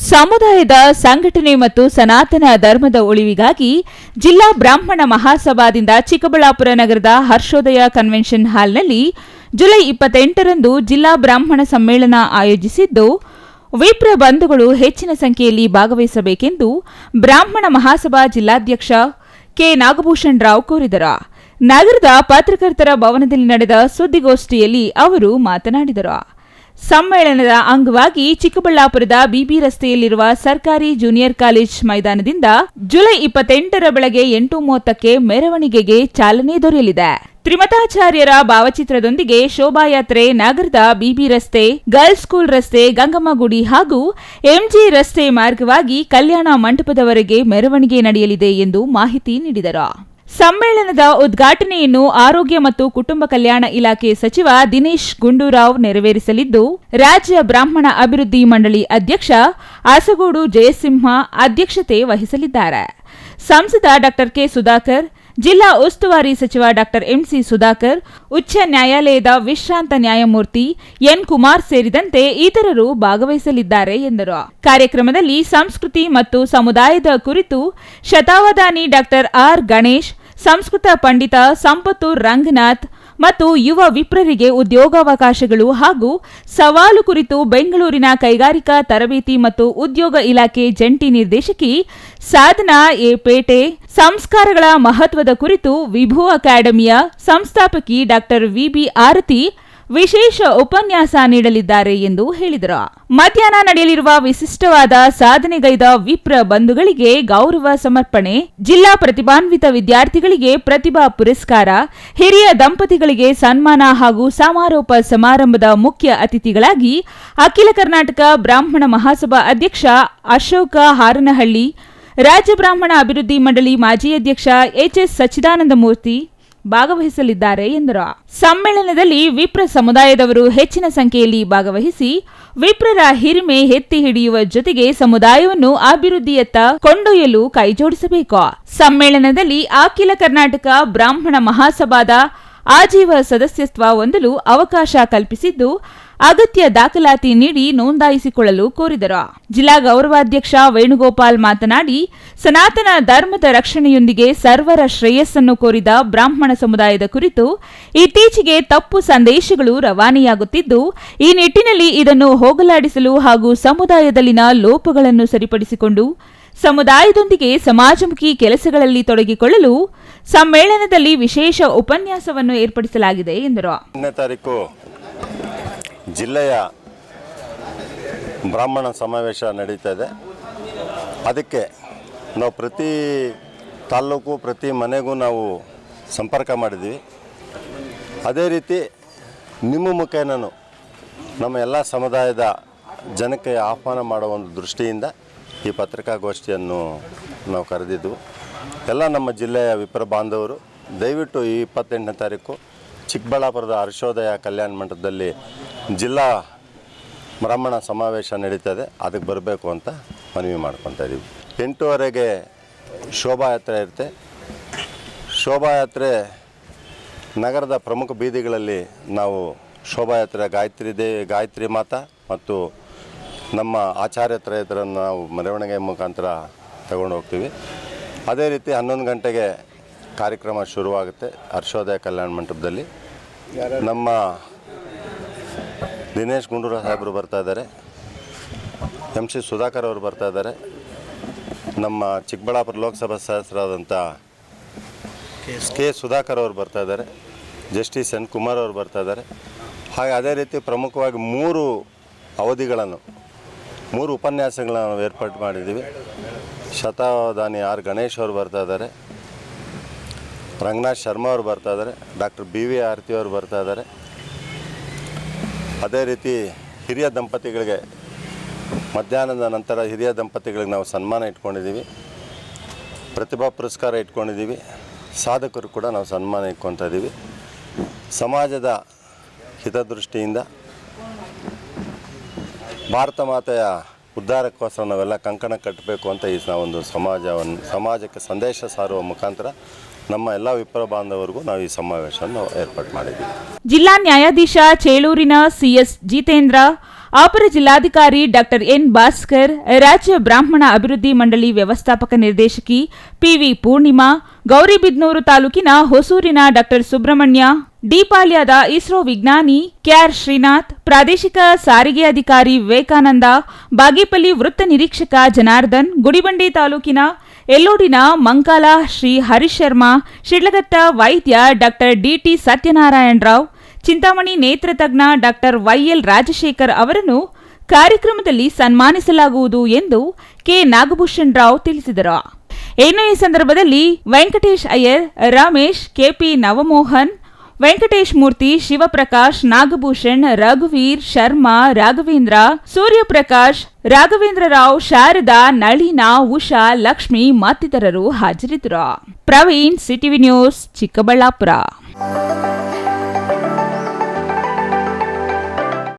ಸಮುದಾಯದ ಸಂಘಟನೆ ಮತ್ತು ಸನಾತನ ಧರ್ಮದ ಉಳಿವಿಗಾಗಿ ಜಿಲ್ಲಾ ಬ್ರಾಹ್ಮಣ ಮಹಾಸಭಾದಿಂದ ಚಿಕ್ಕಬಳ್ಳಾಪುರ ನಗರದ ಹರ್ಷೋದಯ ಕನ್ವೆನ್ಷನ್ ಹಾಲ್ನಲ್ಲಿ ಜುಲೈ 28ರಂದು ಜಿಲ್ಲಾ ಬ್ರಾಹ್ಮಣ ಸಮ್ಮೇಳನ ಆಯೋಜಿಸಿದ್ದು, ವಿಪ್ರ ಬಂಧುಗಳು ಹೆಚ್ಚಿನ ಸಂಖ್ಯೆಯಲ್ಲಿ ಭಾಗವಹಿಸಬೇಕೆಂದು ಬ್ರಾಹ್ಮಣ ಮಹಾಸಭಾ ಜಿಲ್ಲಾಧ್ಯಕ್ಷ ಕೆ ನಾಗಭೂಷಣ್ ರಾವ್ ಕೋರಿದರು. ನಗರದ ಪತ್ರಕರ್ತರ ಭವನದಲ್ಲಿ ನಡೆದ ಸುದ್ದಿಗೋಷ್ಠಿಯಲ್ಲಿ ಅವರು ಮಾತನಾಡಿದರು. ಸಮ್ಮೇಳನದ ಅಂಗವಾಗಿ ಚಿಕ್ಕಬಳ್ಳಾಪುರದ ಬಿಬಿ ರಸ್ತೆಯಲ್ಲಿರುವ ಸರ್ಕಾರಿ ಜೂನಿಯರ್ ಕಾಲೇಜ್ ಮೈದಾನದಿಂದ ಜುಲೈ 28ರ ಬೆಳಗ್ಗೆ 8:30ಕ್ಕೆ ಮೆರವಣಿಗೆಗೆ ಚಾಲನೆ ದೊರೆಯಲಿದೆ. ತ್ರಿಮತಾಚಾರ್ಯರ ಭಾವಚಿತ್ರದೊಂದಿಗೆ ಶೋಭಾಯಾತ್ರೆ ನಗರದ ಬಿಬಿ ರಸ್ತೆ, ಗರ್ಲ್ಸ್ ಸ್ಕೂಲ್ ರಸ್ತೆ, ಗಂಗಮ್ಮ ಗುಡಿ ಹಾಗೂ ಎಂಜಿ ರಸ್ತೆ ಮಾರ್ಗವಾಗಿ ಕಲ್ಯಾಣ ಮಂಟಪದವರೆಗೆ ಮೆರವಣಿಗೆ ನಡೆಯಲಿದೆ ಎಂದು ಮಾಹಿತಿ ನೀಡಿದರು. ಸಮ್ಮೇಳನದ ಉದ್ಘಾಟನೆಯನ್ನು ಆರೋಗ್ಯ ಮತ್ತು ಕುಟುಂಬ ಕಲ್ಯಾಣ ಇಲಾಖೆ ಸಚಿವ ದಿನೇಶ್ ಗುಂಡೂರಾವ್ ನೆರವೇರಿಸಲಿದ್ದು, ರಾಜ್ಯ ಬ್ರಾಹ್ಮಣ ಅಭಿವೃದ್ಧಿ ಮಂಡಳಿ ಅಧ್ಯಕ್ಷ ಆಸಗೋಡು ಜಯಸಿಂಹ ಅಧ್ಯಕ್ಷತೆ ವಹಿಸಲಿದ್ದಾರೆ. ಸಂಸದ ಡಾ ಕೆ ಸುಧಾಕರ್, ಜಿಲ್ಲಾ ಉಸ್ತುವಾರಿ ಸಚಿವ ಡಾ ಎಂಸಿ ಸುಧಾಕರ್, ಉಚ್ಚ ನ್ಯಾಯಾಲಯದ ವಿಶ್ರಾಂತ ನ್ಯಾಯಮೂರ್ತಿ ಎನ್ ಕುಮಾರ್ ಸೇರಿದಂತೆ ಇತರರು ಭಾಗವಹಿಸಲಿದ್ದಾರೆ ಎಂದರು. ಕಾರ್ಯಕ್ರಮದಲ್ಲಿ ಸಂಸ್ಕೃತಿ ಮತ್ತು ಸಮುದಾಯದ ಕುರಿತು ಶತಾವಧಾನಿ ಡಾ ಆರ್ ಗಣೇಶ್, ಸಂಸ್ಕೃತ ಪಂಡಿತ ಸಂಪತ್ತು ರಂಗನಾಥ್ ಮತ್ತು ಯುವ ವಿಪ್ರರಿಗೆ ಉದ್ಯೋಗಾವಕಾಶಗಳು ಹಾಗೂ ಸವಾಲು ಕುರಿತು ಬೆಂಗಳೂರಿನ ಕೈಗಾರಿಕಾ ತರಬೇತಿ ಮತ್ತು ಉದ್ಯೋಗ ಇಲಾಖೆ ಜಂಟಿ ನಿರ್ದೇಶಕಿ ಸಾಧನಾ ಎ ಪೇಟೆ, ಸಂಸ್ಕಾರಗಳ ಮಹತ್ವದ ಕುರಿತು ವಿಭು ಅಕಾಡೆಮಿಯ ಸಂಸ್ಥಾಪಕಿ ಡಾ ವಿಬಿ ಆರತಿ ವಿಶೇಷ ಉಪನ್ಯಾಸ ನೀಡಲಿದ್ದಾರೆ ಎಂದು ಹೇಳಿದರು. ಮಧ್ಯಾಹ್ನ ನಡೆಯಲಿರುವ ವಿಶಿಷ್ಟವಾದ ಸಾಧನೆಗೈದ ವಿಪ್ರ ಬಂಧುಗಳಿಗೆ ಗೌರವ ಸಮರ್ಪಣೆ, ಜಿಲ್ಲಾ ಪ್ರತಿಭಾನ್ವಿತ ವಿದ್ಯಾರ್ಥಿಗಳಿಗೆ ಪ್ರತಿಭಾ ಪುರಸ್ಕಾರ, ಹಿರಿಯ ದಂಪತಿಗಳಿಗೆ ಸನ್ಮಾನ ಹಾಗೂ ಸಮಾರೋಪ ಸಮಾರಂಭದ ಮುಖ್ಯ ಅತಿಥಿಗಳಾಗಿ ಅಖಿಲ ಕರ್ನಾಟಕ ಬ್ರಾಹ್ಮಣ ಮಹಾಸಭಾ ಅಧ್ಯಕ್ಷ ಅಶೋಕ ಹಾರನಹಳ್ಳಿ, ರಾಜ್ಯ ಬ್ರಾಹ್ಮಣ ಅಭಿವೃದ್ಧಿ ಮಂಡಳಿ ಮಾಜಿ ಅಧ್ಯಕ್ಷ ಎಚ್ಎಸ್ ಸಚ್ಚಿದಾನಂದಮೂರ್ತಿ ಭಾಗವಹಿಸಲಿದ್ದಾರೆ ಎಂದರು. ಸಮ್ಮೇಳನದಲ್ಲಿ ವಿಪ್ರ ಸಮುದಾಯದವರು ಹೆಚ್ಚಿನ ಸಂಖ್ಯೆಯಲ್ಲಿ ಭಾಗವಹಿಸಿ ವಿಪ್ರರ ಹಿರಿಮೆ ಎತ್ತಿ ಹಿಡಿಯುವ ಜೊತೆಗೆ ಸಮುದಾಯವನ್ನು ಅಭಿವೃದ್ಧಿಯತ್ತ ಕೊಂಡೊಯ್ಯಲು ಕೈಜೋಡಿಸಬೇಕು. ಸಮ್ಮೇಳನದಲ್ಲಿ ಅಖಿಲ ಕರ್ನಾಟಕ ಬ್ರಾಹ್ಮಣ ಮಹಾಸಭಾದ ಆಜೀವ ಸದಸ್ಯತ್ವ ಹೊಂದಲು ಅವಕಾಶ ಕಲ್ಪಿಸಿದ್ದು, ಅಗತ್ಯ ದಾಖಲಾತಿ ನೀಡಿ ನೋಂದಾಯಿಸಿಕೊಳ್ಳಲು ಕೋರಿದರು. ಜಿಲ್ಲಾ ಗೌರವಾಧ್ಯಕ್ಷ ವೇಣುಗೋಪಾಲ್ ಮಾತನಾಡಿ, ಸನಾತನ ಧರ್ಮದ ರಕ್ಷಣೆಯೊಂದಿಗೆ ಸರ್ವರ ಶ್ರೇಯಸ್ಸನ್ನು ಕೋರಿದ ಬ್ರಾಹ್ಮಣ ಸಮುದಾಯದ ಕುರಿತು ಇತ್ತೀಚೆಗೆ ತಪ್ಪು ಸಂದೇಶಗಳು ರವಾನೆಯಾಗುತ್ತಿದ್ದು, ಈ ನಿಟ್ಟಿನಲ್ಲಿ ಇದನ್ನು ಹೋಗಲಾಡಿಸಲು ಹಾಗೂ ಸಮುದಾಯದಲ್ಲಿನ ಲೋಪಗಳನ್ನು ಸರಿಪಡಿಸಿಕೊಂಡು ಸಮುದಾಯದೊಂದಿಗೆ ಸಮಾಜಮುಖಿ ಕೆಲಸಗಳಲ್ಲಿ ತೊಡಗಿಕೊಳ್ಳಲು ಸಮ್ಮೇಳನದಲ್ಲಿ ವಿಶೇಷ ಉಪನ್ಯಾಸವನ್ನು ಏರ್ಪಡಿಸಲಾಗಿದೆ ಎಂದರು. ಜಿಲ್ಲೆಯ ಬ್ರಾಹ್ಮಣ ಸಮಾವೇಶ ನಡೀತಾ ಇದೆ. ಅದಕ್ಕೆ ನಾವು ಪ್ರತಿ ತಾಲ್ಲೂಕು ಪ್ರತಿ ಮನೆಗೂ ನಾವು ಸಂಪರ್ಕ ಮಾಡಿದ್ದೀವಿ. ಅದೇ ರೀತಿ ನಿಮ್ಮ ಮುಖೇನೂ ನಮ್ಮ ಎಲ್ಲ ಸಮುದಾಯದ ಜನಕ್ಕೆ ಆಹ್ವಾನ ಮಾಡುವ ಒಂದು ದೃಷ್ಟಿಯಿಂದ ಈ ಪತ್ರಿಕಾಗೋಷ್ಠಿಯನ್ನು ನಾವು ಕರೆದಿದ್ದು. ಎಲ್ಲ ನಮ್ಮ ಜಿಲ್ಲೆಯ ವಿಪ್ರ ಬಾಂಧವರು ದಯವಿಟ್ಟು ಈ 28ನೇ ತಾರೀಕು ಚಿಕ್ಕಬಳ್ಳಾಪುರದ ಹರ್ಷೋದಯ ಕಲ್ಯಾಣ ಮಂಟಪದಲ್ಲಿ ಜಿಲ್ಲಾ ಬ್ರಾಹ್ಮಣ ಸಮಾವೇಶ ನಡೀತದೆ, ಅದಕ್ಕೆ ಬರಬೇಕು ಅಂತ ಮನವಿ ಮಾಡ್ಕೊತಾ ಇದ್ದೀವಿ. 8:30ಗೆ ಶೋಭಾಯಾತ್ರೆ ಇರುತ್ತೆ. ಶೋಭಾಯಾತ್ರೆ ನಗರದ ಪ್ರಮುಖ ಬೀದಿಗಳಲ್ಲಿ ನಾವು ಶೋಭಾಯಾತ್ರೆ ಗಾಯತ್ರಿ ಮಾತಾ ಮತ್ತು ನಮ್ಮ ಆಚಾರ್ಯತ್ರಯರನ್ನು ನಾವು ಮೆರವಣಿಗೆ ಮುಖಾಂತರ ತಗೊಂಡು ಹೋಗ್ತೀವಿ. ಅದೇ ರೀತಿ 11 ಗಂಟೆಗೆ ಕಾರ್ಯಕ್ರಮ ಶುರುವಾಗುತ್ತೆ ಹರ್ಷೋದಯ ಕಲ್ಯಾಣ ಮಂಟಪದಲ್ಲಿ. ನಮ್ಮ ದಿನೇಶ್ ಗುಂಡೂರಾವ್ ಸಾಹೇಬರು ಬರ್ತಾ ಇದ್ದಾರೆ, ಎಂಸಿ ಸುಧಾಕರ್ ಅವರು ಬರ್ತಾ ಇದ್ದಾರೆ, ನಮ್ಮ ಚಿಕ್ಕಬಳ್ಳಾಪುರ ಲೋಕಸಭಾ ಸದಸ್ಯರಾದಂಥ ಕೆ ಸುಧಾಕರ್ ಅವರು ಬರ್ತಾ ಇದ್ದಾರೆ, ಜಸ್ಟಿಸ್ ಎನ್ ಕುಮಾರ್ ಅವರು ಬರ್ತಾ ಇದ್ದಾರೆ. ಹಾಗೆ ಅದೇ ರೀತಿ ಪ್ರಮುಖವಾಗಿ 3 ಅವಧಿಗಳನ್ನು 3 ಉಪನ್ಯಾಸಗಳನ್ನು ನಾವು ಏರ್ಪಾಡು ಮಾಡಿದ್ದೀವಿ. ಶತಾವಧಾನಿ ಆರ್ ಗಣೇಶ್ ಅವರು ಬರ್ತಾ ಇದ್ದಾರೆ, ರಂಗನಾಥ್ ಶರ್ಮಾ ಅವರು ಬರ್ತಾ ಇದ್ದಾರೆ, ಡಾಕ್ಟರ್ BV ಆರತಿ ಅವರು ಬರ್ತಾ ಇದ್ದಾರೆ. ಅದೇ ರೀತಿ ಹಿರಿಯ ದಂಪತಿಗಳಿಗೆ ಮಧ್ಯಾಹ್ನದ ನಂತರ ಹಿರಿಯ ದಂಪತಿಗಳಿಗೆ ನಾವು ಸನ್ಮಾನ ಇಟ್ಕೊಂಡಿದ್ದೀವಿ, ಪ್ರತಿಭಾ ಪುರಸ್ಕಾರ ಇಟ್ಕೊಂಡಿದ್ದೀವಿ, ಸಾಧಕರು ಕೂಡ ನಾವು ಸನ್ಮಾನ ಇಟ್ಕೊತಾ ಇದ್ದೀವಿ. ಸಮಾಜದ ಹಿತದೃಷ್ಟಿಯಿಂದ ಭಾರತ ಮಾತೆಯ ಉದ್ಧಾರಕ್ಕೋಸ್ಕರ ನಾವೆಲ್ಲ ಕಂಕಣ ಕಟ್ಟಬೇಕು ಅಂತ ಈ ಒಂದು ಸಮಾಜಕ್ಕೆ ಸಂದೇಶ ಸಾರುವ ಮುಖಾಂತರ ನಮ್ಮ ಎಲ್ಲ ವಿಪ್ರ ಬಾಂಧವರಿಗೂ ನಾವು ಈ ಸಮಾವೇಶವನ್ನು ಏರ್ಪಾಡು ಮಾಡಿದ್ದೀವಿ. ಜಿಲ್ಲಾ ನ್ಯಾಯಾಧೀಶ ಚೇಳೂರಿನ CS ಜಿತೇಂದ್ರ, ಅಪರ ಜಿಲ್ಲಾಧಿಕಾರಿ ಡಾಕ್ಟರ್ ಎನ್ ಭಾಸ್ಕರ್, ರಾಜ್ಯ ಬ್ರಾಹ್ಮಣ ಅಭಿವೃದ್ಧಿ ಮಂಡಳಿ ವ್ಯವಸ್ಥಾಪಕ ನಿರ್ದೇಶಕಿ ಪಿವಿ ಪೂರ್ಣಿಮಾ, ಗೌರಿಬಿದನೂರು ತಾಲೂಕಿನ ಹೊಸೂರಿನ ಡಾಕ್ಟರ್ ಸುಬ್ರಹ್ಮಣ್ಯ, ಡಿಪಾಳ್ಯದ ಇಸ್ರೋ ವಿಜ್ಞಾನಿ ಕೆಆರ್ ಶ್ರೀನಾಥ್, ಪ್ರಾದೇಶಿಕ ಸಾರಿಗೆ ಅಧಿಕಾರಿ ವಿವೇಕಾನಂದ, ಬಾಗೇಪಲ್ಲಿ ವೃತ್ತ ನಿರೀಕ್ಷಕ ಜನಾರ್ದನ್, ಗುಡಿಬಂಡೆ ತಾಲೂಕಿನ ಎಲ್ಲೋಡಿನ ಮಂಕಾಲ ಶ್ರೀ ಹರೀಶ್ ಶರ್ಮಾ, ಶಿಡ್ಲಘಟ್ಟ ವೈದ್ಯ ಡಾಕ್ಟರ್ ಡಿಟಿ ಸತ್ಯನಾರಾಯಣ ರಾವ್, ಚಿಂತಾಮಣಿ ನೇತ್ರ ತಜ್ಞ ಡಾಕ್ಟರ್ ವೈಎಲ್ ರಾಜಶೇಖರ್ ಅವರನ್ನು ಕಾರ್ಯಕ್ರಮದಲ್ಲಿ ಸನ್ಮಾನಿಸಲಾಗುವುದು ಎಂದು ಕೆ ನಾಗಭೂಷಣ್ ರಾವ್ ತಿಳಿಸಿದರು. ಇನ್ನು ಈ ಸಂದರ್ಭದಲ್ಲಿ ವೆಂಕಟೇಶ್ ಅಯ್ಯರ್, ರಮೇಶ್, ಕೆಪಿ ನವಮೋಹನ್, ವೆಂಕಟೇಶ್ ಮೂರ್ತಿ, ಶಿವಪ್ರಕಾಶ್, ನಾಗಭೂಷಣ್, ರಘುವೀರ್, ಶರ್ಮಾ, ರಾಘವೇಂದ್ರ, ಸೂರ್ಯಪ್ರಕಾಶ್, ರಾಘವೇಂದ್ರ ರಾವ್, ಶಾರದಾ, ನಳಿನಾ, ಉಷಾ, ಲಕ್ಷ್ಮಿ ಮತ್ತಿತರರು ಹಾಜರಿದ್ದರು. Praveen, CTV news, Chikkaballapur.